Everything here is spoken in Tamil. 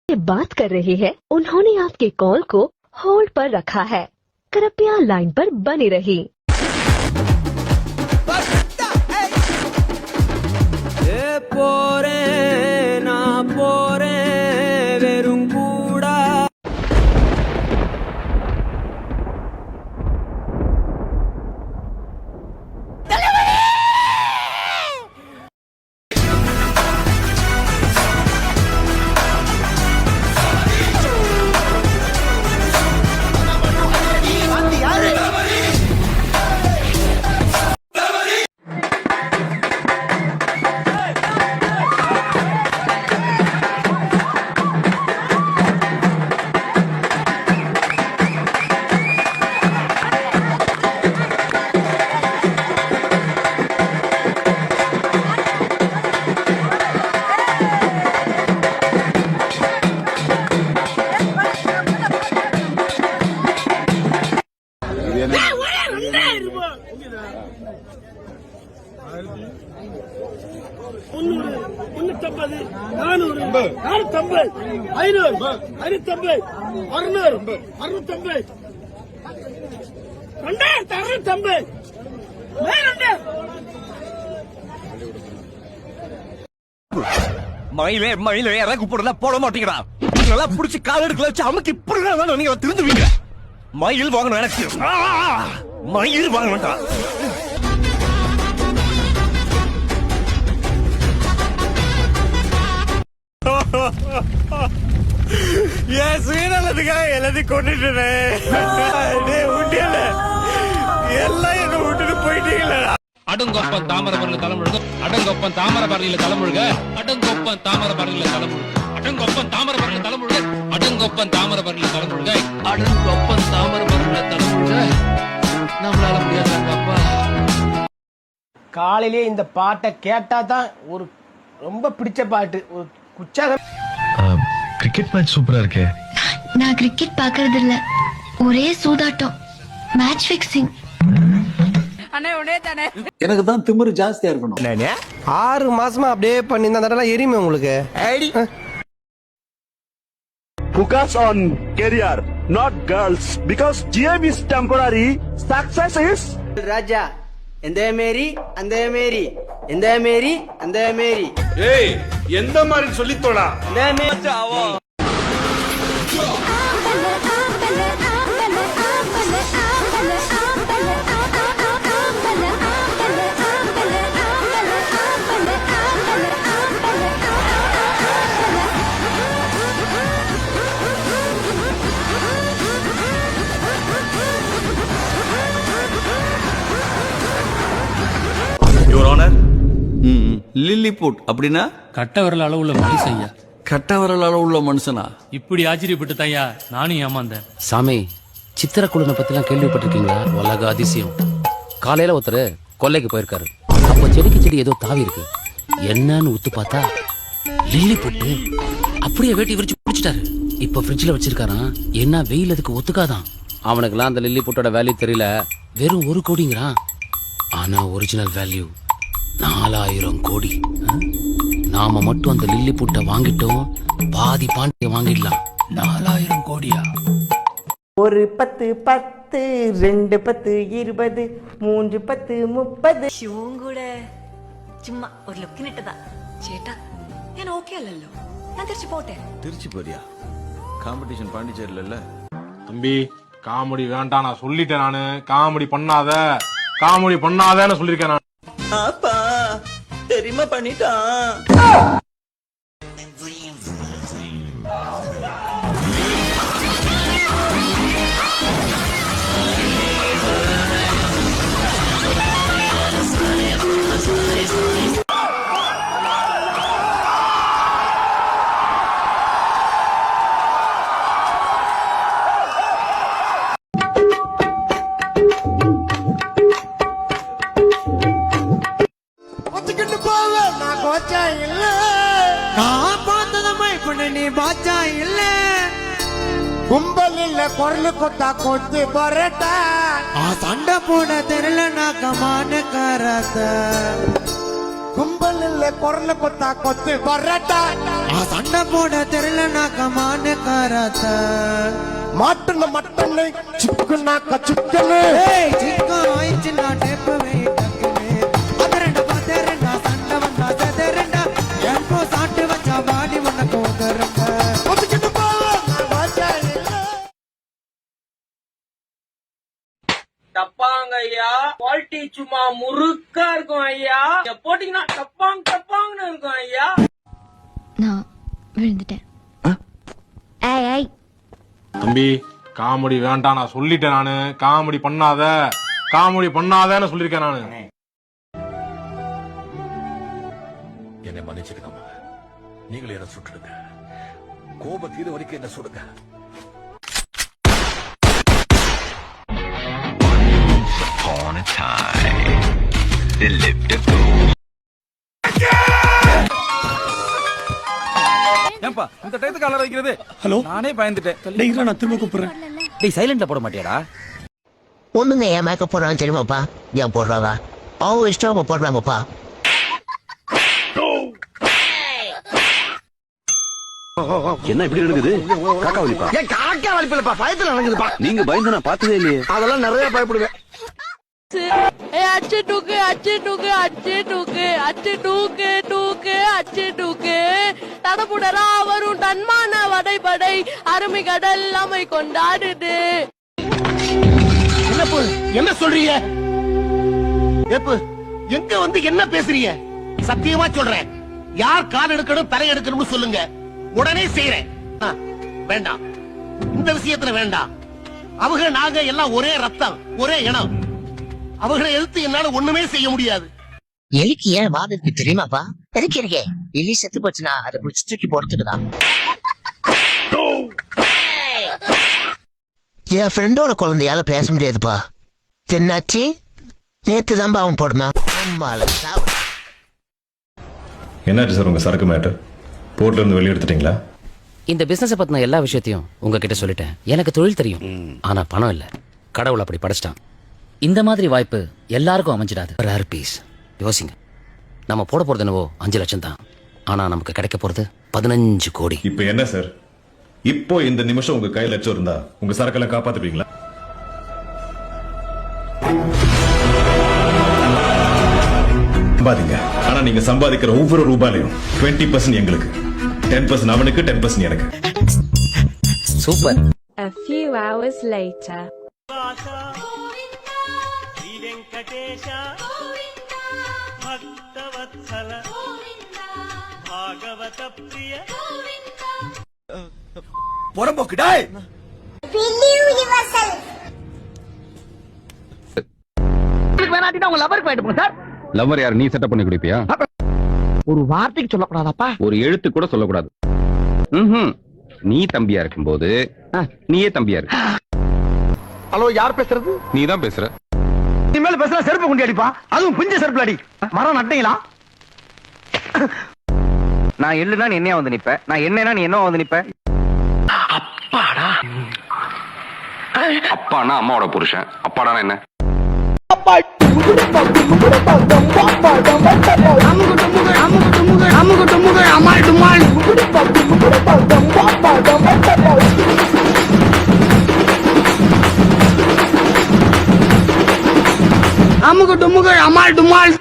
बात कर रहे हैं, उन्होंने आपके कॉल को होल्ड पर रखा है। कृपया लाइन पर बने रहिए। மயிலே மயிலே இறக்கு போட மாட்டீங்களா? புடிச்சு கால் எடுக்கல வச்சு அமுக்கு இப்படி நீங்க திருந்துவீங்க. மயில் வாங்கணும் எனக்கு மயில் வாங்க வேண்டாம். என் சுயநலத்துக்காக எல்லாத்தையும் கொண்டுட்டு எல்லாம் என்ன விட்டுட்டு போயிட்டீங்களா? அடுங்கொப்பம் தாமரபரணியில தலைமுழுக, அடுங்கொப்பம் தாமரபரணியில தலைமுழுக, அடுங்கொப்பம் தாமரபரணியில தலைமுழுக, அடுங்கொப்பம் தாமரபரணியில தலைமுழுக, அடுங்கொப்பம் தாமரபரணியில தலைமுழுக, அடுங்கொப்பம் தாமரபரணியில தலைமுழுக. நம்மளால முடியாதுங்க அப்பா. காலையிலே இந்த பாட்டை கேட்டா தான் ஒரு ரொம்ப பிடிச்ச பாட்டு, ஒரு உற்சாகம். கிரிக்கெட் மேட்ச் சூப்பரா இருக்கே. நான் கிரிக்கெட் பாக்குறது இல்ல, ஒரே சூதாட்டம், மேட்ச் ஃபிக்ஸிங். எனக்கு தான் திமிரு ஜாஸ்தியா இருக்கணும். 6 மாசமா அப்படியே பண்ணி அதெல்லாம் எரியுமே உங்களுக்கு. Focus on career, not girls, because GM is temporary, success is. ராஜா எந்த மேரி அந்த மேரி, எந்த மேரி அந்த மேரி. ஏய் எந்த மாதிரி சொல்லித்தோடா. யுவர் ஆனர், லில்லிபுட் அப்படின்னா கட்ட விரல் அளவுள்ள மனுஷன். கட்ட விரல் அளவுள்ள மனுஷனா? இப்படி ஆச்சரியப்பட்டு தாயா நானும் ஏமாந்தேன். சாமி, சித்திரக்குழுனை பத்திலாம் கேள்விப்பட்டிருக்கீங்களா? உலக அதிசயம். காலையில ஒருத்தர் கொல்லைக்கு போயிருக்காரு. அப்ப செடிக்கு செடி ஏதோ தாவி இருக்கு. என்னன்னு உத்து பார்த்தா லில்லி போட்டு அப்படியே வேட்டி விரிச்சு பிடிச்சிட்டாரு. இப்ப ஃப்ரிட்ஜ்ல வச்சிருக்காராம். என்ன வெயில் அதுக்கு ஒத்துக்காதான். அவனுக்குலாம் அந்த லில்லி போட்டோட வேல்யூ தெரியல. வெறும் 1 கோடிங்கிறான். ஆனா ஒரிஜினல் வேல்யூ 4000 கோடி. நாம மட்டும் அந்த லில்லி பூட்டை வாங்கிட்டோம், பாதி பாண்டிய வாங்கிடலாம். 4000 கோடியா? 1 10 10, 2 10 20, 3 10 30. ശിവൂങ്കൂടെ ചുമ്മാ ഒരു ലുക്കിനിട്ടതാ ചേട്ടാ. ഞാൻ ഓക്കെ അല്ലല്ലോ, ഞാൻ തിരിച്ചു പോട്ടെ. திருச்சி போறியா? காம்படிஷன் பாண்டிச்சேரியில இல்ல. தம்பி காமெடி வேண்டாம், நான் சொல்லிட்டேன். நானு காமெடி பண்ணாதன்னு சொல்லிருக்கேன். நான் அப்பா தெரியுமா பண்ணிட்டான். கும்பல் இல்ல குரலு கொத்தா கொத்து பரட்டா, சண்டை போட தெரியல நாக்கமான கராத்த. கும்பல் இல்ல குரலு கொத்தா கொத்து பரட்டா, சண்டை போட தெரியலனாக்க மான காராத்த மாட்டுன மட்டனை சிக்கனாக்க சிக்கனு சிக்கன் ஆயிடுச்சுன்னா டேப்பு வெயிட்டக்குன்னு அதரண்டா பாத்தரண்டா சண்டை வந்தா செதறண்டா எப்போ சாட்டு வச்சா பாடி உனக்கு உதறண்டா டப்பாங்க ஐயா குவாலிட்டி சும்மா முறுக்கா இருக்கும் ஐயா போட்டீங்கன்னா டப்பாங் டப்பாங்னு இருக்கும் ஐயா. நான் விழுந்துட்டேன். தம்பி காமெடி வேண்டாம் நான் சொல்லிட்டேன். நானு காமெடி பண்ணாதன்னு சொல்லிருக்கேன் நானு. என்னை மன்னிச்சிடுங்கம்மா. நீங்களே என்ன சுட்டுடுங்க. கோப தீர வரைக்கும் என்ன சுடுங்க. ஏன்பா இந்த டயத்துக்கு அலற வைக்கிறது? ஹலோ நானே பயந்துட்டேன். டேய் நான் திரும்ப கூப்பிடுறேன். டேய் சைலண்ட்ல போட மாட்டியாடா? ஒண்ணுங்க என் மேக்கப் போடுறான்னு தெரியுமாப்பா? ஏன் போடுறாதா அவங்க இஷ்டம் போடுறாங்கப்பா. என்ன இப்படி நடக்குது? காக்கா வலிப்பா? ஏன் காக்கா வலிப்பில்லப்பா, பயத்துல நடக்குதுப்பா. நீங்க பயந்து நான் பார்த்ததே இல்லையே. அதெல்லாம் நிறைய பயப்படுவேன். அச்சு டூக்கு அச்சு டூக்கு அச்சு டூக்கு அச்சு டூக்கு டூக்கு அச்சு டூக்கு தடபுடரா வரும் தன்மான வடைபடை அருமை கடல் அமை கொண்டாடுது. என்ன சொல்றீங்க? ஏப்பு எங்க வந்து என்ன பேசுறீங்க? சத்தியமா சொல்றேன், யார் கால் எடுக்கணும் தலை எடுக்கணும்னு சொல்லுங்க, உடனே செய்யறேன். வேண்டாம், இந்த விஷயத்துல வேண்டாம். அவங்க நாங்க எல்லாம் ஒரே ரத்தம் ஒரே இனம். அவங்களை எதிர்த்து என்னால ஒண்ணுமே செய்ய முடியாது. எலிக்கு ஏன் வாதத்துக்கு தெரியுமாப்பா? இருக்கே எலி செத்து போச்சுன்னா அதை பிடிச்சி தூக்கி போடுறதுக்குதான். என் ஃப்ரெண்டோட குழந்தையால பேச முடியாதுப்பா. என்னாச்சு? நேத்து தான் அவன் போடுமா. என்னாச்சு சார் உங்க சரக்கு மேட்டர்? போர்ட்ல இருந்து வெளியே எடுத்துட்டீங்களா? இந்த பிசினஸ் பத்தின எல்லா விஷயத்தையும் உங்ககிட்ட சொல்லிட்டேன். எனக்கு தொழில் தெரியும், ஆனா பணம் இல்ல. கடவுள் அப்படி படைச்சிட்டான். இந்த மாதிரி வாய்ப்பு எல்லாருக்கும் அமைஞ்சிடாது. Rare piece. யோசிங்க, நம்ம போட போறது என்னவோ 5 லட்சம் தான், ஆனா நமக்கு கிடைக்க போறது 15 கோடி. இப்போ என்ன சார், இப்போ இந்த நிமிஷம் உங்க கையில் லட்சம் இருந்தா உங்க சரக்கெல்லாம் காப்பாத்துப்பீங்களா? சம்பாதிங்க, ஆனா நீங்க சம்பாதிக்கிற ஒவ்வொரு ரூபாயிலையும் 20% எங்களுக்கு, 10% அவனுக்கு, 10% எனக்கு. Super. A few hours later. புறம்போக்குடாய். லவ்வர் யார்? நீ செட்டப் பண்ணி குடிப்பியா? ஒரு வார்த்தைக்கு சொல்லக்கூடாதாப்பா? ஒரு எழுத்து கூட சொல்லக்கூடாது. நீ தம்பியா இருக்கும்போது நீயே தம்பியா இருக்கு. ஹலோ, யார் பேசுறது? நீ தான் பேசுற. இனிமேல் பேசுற செருப்பு கொண்டு அடிப்பா, அதுவும் பிஞ்ச செருப்புல அடி. மரம் நட்டீங்களா? நான் எள்ளுனா நீ என்னையா வந்து நிப்ப, நான் என்னன்னா நீ என்ன வந்து நிப்ப. அப்பானா அம்மாவோட புருஷன், அப்பாடானா என்ன? அமுகு டுமுகு அமால் டுமால்.